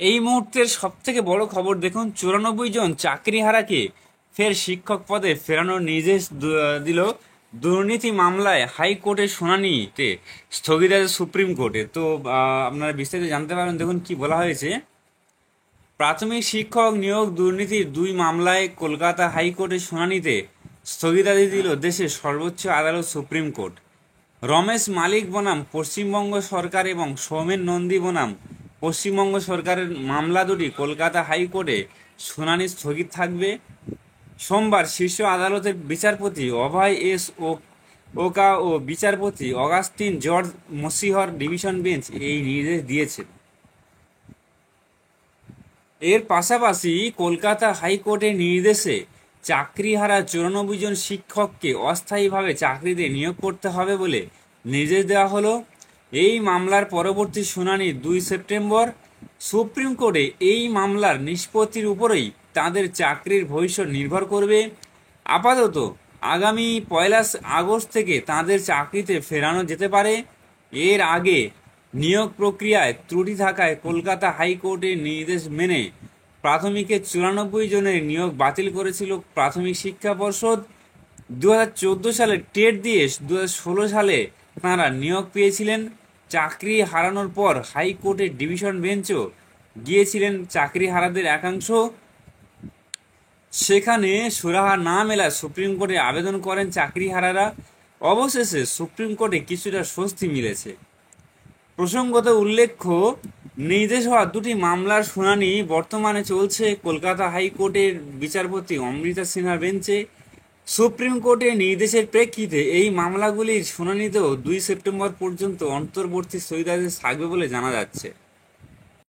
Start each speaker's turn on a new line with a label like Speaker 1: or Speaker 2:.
Speaker 1: এই মুহূর্তের সব থেকে বড় খবর দেখুন, 94 জন চাকরিহারাকে ফের শিক্ষক পদে ফেরানোর নির্দেশ দিল। দুর্নীতি মামলায় হাইকোর্টের শুনানিতে স্থগিতাদেশ সুপ্রিম কোর্টে। তো আপনারা বিস্তারিত জানতে পারবেন। দেখুন কি বলা হয়েছে। প্রাথমিক শিক্ষক নিয়োগ দুর্নীতির 2 মামলায় কলকাতা হাইকোর্টের শুনানিতে স্থগিতাদেশ দিল দেশের সর্বোচ্চ আদালত সুপ্রিম কোর্ট। রমেশ মালিক বনাম পশ্চিমবঙ্গ সরকার এবং সৌমেন নন্দী বনাম পশ্চিমবঙ্গ সরকারের মামলা দুটি কলকাতা হাইকোর্টে শুনানি স্থগিত থাকবে। সোমবার শীর্ষ আদালতের বিচারপতি অভয় এস ওকা ও বিচারপতি অগাস্টিন জর্জ মসিহর ডিভিশন বেঞ্চ এই নির্দেশ দিয়েছে। এর পাশাপাশি কলকাতা হাইকোর্টের নির্দেশে চাকরিহারা 94 জন শিক্ষককে অস্থায়ীভাবে চাকরিতে নিয়োগ করতে হবে বলে নির্দেশ দেওয়া হলো। এই মামলার পরবর্তী শুনানি 2 সেপ্টেম্বর। সুপ্রিম কোর্টে এই মামলার নিষ্পত্তির উপরেই তাদের চাকরির ভবিষ্যৎ নির্ভর করবে। আপাতত আগামী 1 আগস্ট থেকে তাদের চাকরিতে ফেরানো যেতে পারে। এর আগে নিয়োগ প্রক্রিয়ায় ত্রুটি থাকায় কলকাতা হাইকোর্টের নির্দেশ মেনে প্রাথমিকের 94 জনের নিয়োগ বাতিল করেছিল প্রাথমিক শিক্ষা পর্ষদ। 2014 সালে টেট দিয়ে 2016 সালে তাঁরা নিয়োগ পেয়েছিলেন। চাকরি হারানোর পর হাইকোর্টের ডিভিশন বেঞ্চও গিয়েছিলেন চাকরিহারাদের একাংশ। সেখানে সুরাহা না মেলায় সুপ্রিম কোর্টে আবেদন করেন চাকরিহারারা। অবশেষে সুপ্রিম কোর্টে কিছুটা স্বস্তি মিলেছে। প্রসঙ্গত উল্লেখ্য, নির্দেশ হওয়া 2 মামলার শুনানি বর্তমানে চলছে কলকাতা হাইকোর্টের বিচারপতি অমৃতা সিনহার বেঞ্চে। সুপ্রিম কোর্টের নির্দেশের প্রেক্ষিতে এই মামলাগুলির শুনানিতেও 2 সেপ্টেম্বর পর্যন্ত অন্তর্বর্তী স্থগিতাদেশ থাকবে বলে জানা যাচ্ছে।